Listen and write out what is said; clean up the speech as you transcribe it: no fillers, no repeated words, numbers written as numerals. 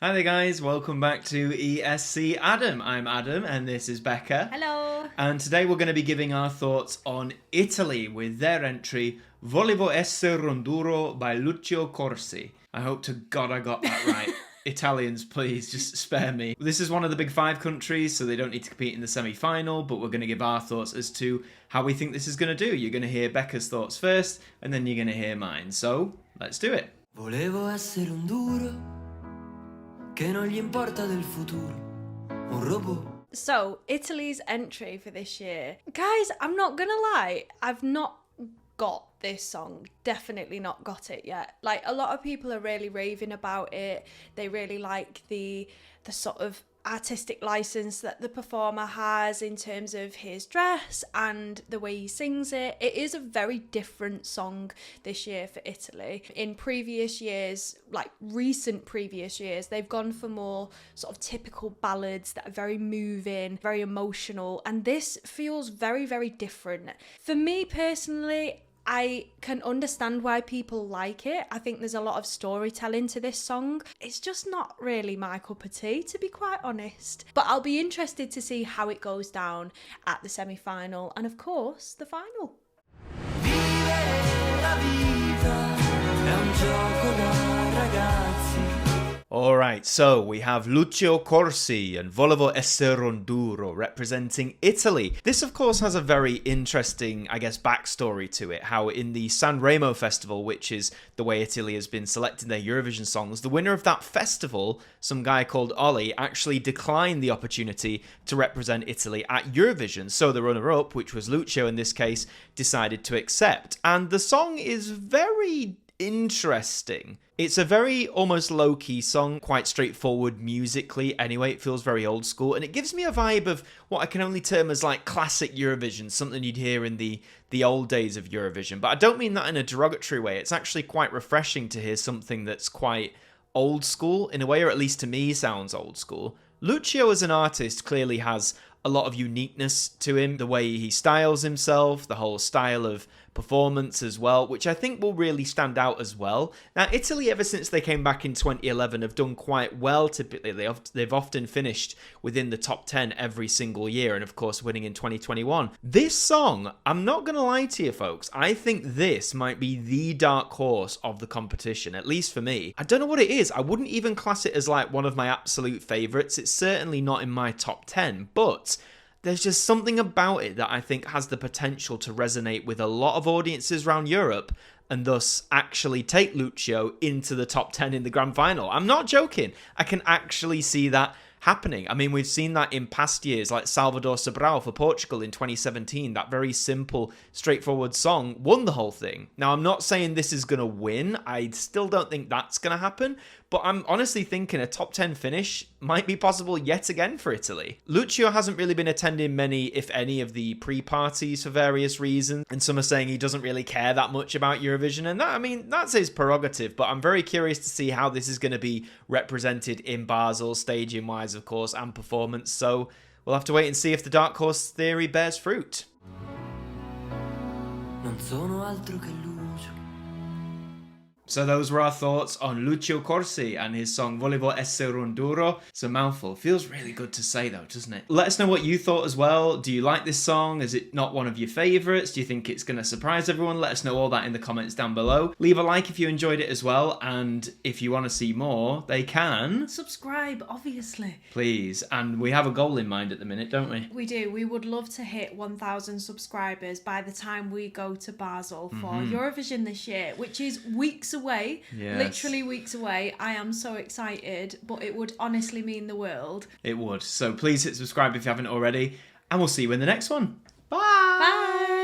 Hi there guys, welcome back to ESC Adam. I'm Adam and this is Becca. Hello. And today we're going to be giving our thoughts on Italy with their entry Volevo essere un duro by Lucio Corsi. I hope to God I got that right. Italians, please, just spare me. This is one of the big five countries, so they don't need to compete in the semi-final, but we're going to give our thoughts as to how we think this is going to do. You're going to hear Becca's thoughts first, and then you're going to hear mine. So, let's do it. Volevo essere un duro, che non gli importa del futuro, un robot. So, Italy's entry for this year. Guys, I'm not gonna lie, I've not got this song. Definitely not got it yet. Like, a lot of people are really raving about it. They really like the sort of artistic license that the performer has in terms of his dress and the way he sings it. It is a very different song this year for Italy. In previous years, like recent previous years, they've gone for more sort of typical ballads that are very moving, very emotional, and this feels very, very different. For me personally, I can understand why people like it. I think there's a lot of storytelling to this song. It's just not really my cup of tea, to be quite honest. But I'll be interested to see how it goes down at the semi-final and, of course, the final. Vivere la vita è un gioco da ragazzi. Alright, so we have Lucio Corsi and Volevo essere un duro representing Italy. This of course has a very interesting, I guess, backstory to it. How in the Sanremo festival, which is the way Italy has been selecting their Eurovision songs, the winner of that festival, some guy called Ollie, actually declined the opportunity to represent Italy at Eurovision. So the runner-up, which was Lucio in this case, decided to accept. And the song is very interesting. It's a very almost low-key song, quite straightforward musically anyway. It feels very old school, and it gives me a vibe of what I can only term as like classic Eurovision, something you'd hear in the old days of Eurovision. But I don't mean that in a derogatory way. It's actually quite refreshing to hear something that's quite old school in a way, or at least to me sounds old school. Lucio as an artist clearly has a lot of uniqueness to him, the way he styles himself, the whole style of performance as well, which I think will really stand out as well. Now, Italy, ever since they came back in 2011, have done quite well typically. They've often finished within the top 10 every single year, and of course winning in 2021. This song, I'm not going to lie to you folks, I think this might be the dark horse of the competition, at least for me. I don't know what it is. I wouldn't even class it as like one of my absolute favourites. It's certainly not in my top 10, but there's just something about it that I think has the potential to resonate with a lot of audiences around Europe and thus actually take Lucio into the top 10 in the grand final. I'm not joking. I can actually see that happening. I mean, we've seen that in past years, like Salvador Sobral for Portugal in 2017. That very simple, straightforward song won the whole thing. Now, I'm not saying this is going to win. I still don't think that's going to happen. But I'm honestly thinking a top 10 finish might be possible yet again for Italy. Lucio hasn't really been attending many, if any, of the pre-parties for various reasons. And some are saying he doesn't really care that much about Eurovision. And that, I mean, that's his prerogative. But I'm very curious to see how this is going to be represented in Basel, staging-wise, of course, and performance. So we'll have to wait and see if the dark horse theory bears fruit. Non sono altro che luce. So those were our thoughts on Lucio Corsi and his song Volevo essere un duro. It's a mouthful. Feels really good to say though, doesn't it? Let us know what you thought as well. Do you like this song? Is it not one of your favourites? Do you think it's going to surprise everyone? Let us know all that in the comments down below. Leave a like if you enjoyed it as well. And if you want to see more, they can Subscribe, obviously. please. And we have a goal in mind at the minute, don't we? We do. We would love to hit 1,000 subscribers by the time we go to Basel for Eurovision this year, which is weeks away. Yes. Literally weeks away. I am so excited, but it would honestly mean the world. It would. So please hit subscribe if you haven't already. And we'll see you in the next one. Bye! Bye!